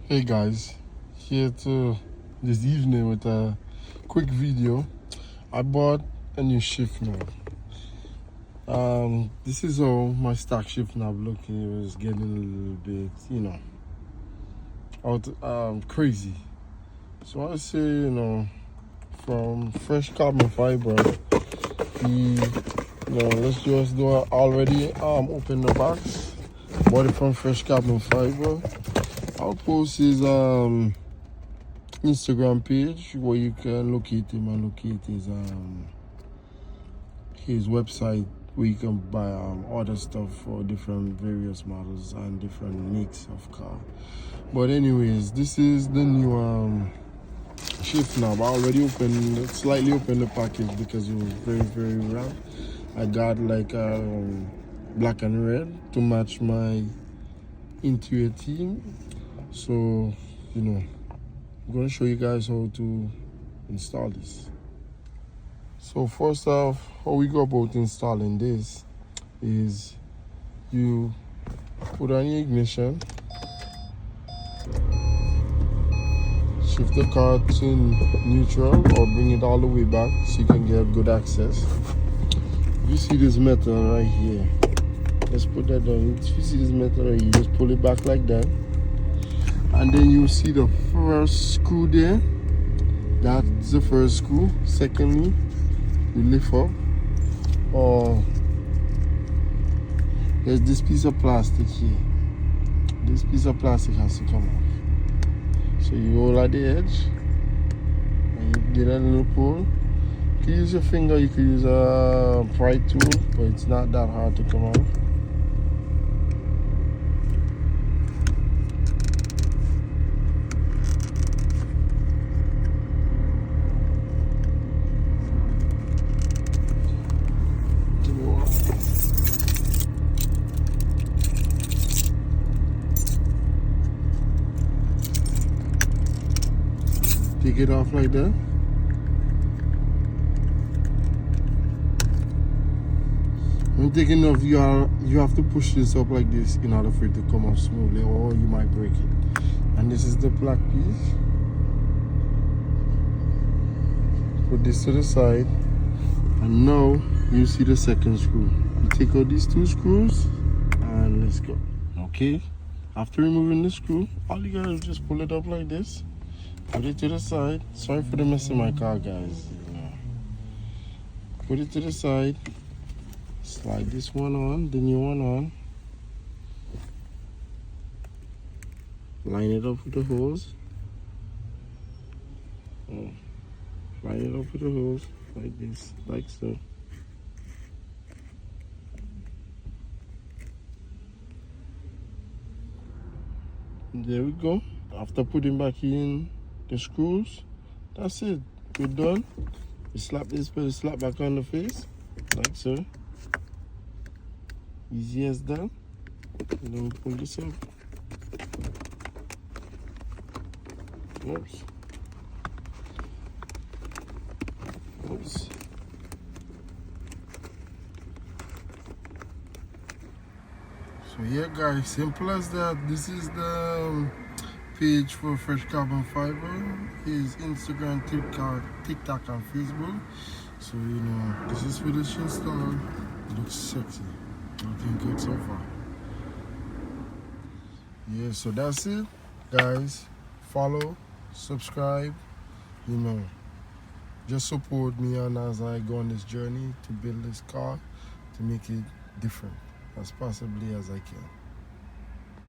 Hey guys, here to this evening with a quick video. I bought a new shift knob. This is how my stock shift knob looking. It was getting a little bit, crazy. So I say, from fresh carbon fiber, let's just do it already. Open the box. Bought it from fresh carbon fiber. I'll post his Instagram page where you can locate him and locate his website where you can buy other stuff for different various models and different makes of car. But anyways, this is the new shift knob. I already slightly opened the package because it was very wrapped. I got like black and red to match my interior theme. So, I'm going to show you guys how to install this. So first off, how we go about installing this is you put on your ignition, shift the car to neutral or bring it all the way back so you can get good access. You see this metal right here. Let's put that down. If you see this metal right here, you just pull it back like that. And then you see the first screw there. That's the first screw. Secondly, you lift up. There's this piece of plastic here. This piece of plastic has to come off. So you hold at the edge and you get a little pull. You can use your finger, you can use a pry tool, but it's not that hard to come off. Take it off like that. When taking off, you have to push this up like this in order for it to come off smoothly, or you might break it. And this is the black piece. Put this to the side, and now you see the second screw. You take out these two screws, and let's go. Okay. After removing the screw, all you gotta do is just pull it up like this. Put it to the side. Sorry for the mess in my car, guys. Put it to the side. Slide this one on, the new one on. Line it up with the hose. Line it up with the hose like this, like so. There we go. After putting back in the screws, that's it. We're done. You slap this, put a slap back on the face, like so. Easy as that. And then we pull this up. Oops. Oops. So yeah guys, simple as that. This is the page for Fresh Carbon Fiber. His Instagram, TikTok and Facebook. So this is for this install. It looks sexy. Looking good so far. Yeah, so that's it guys. Follow, subscribe, just support me on as I go on this journey to build this car, to make it different as possibly as I can.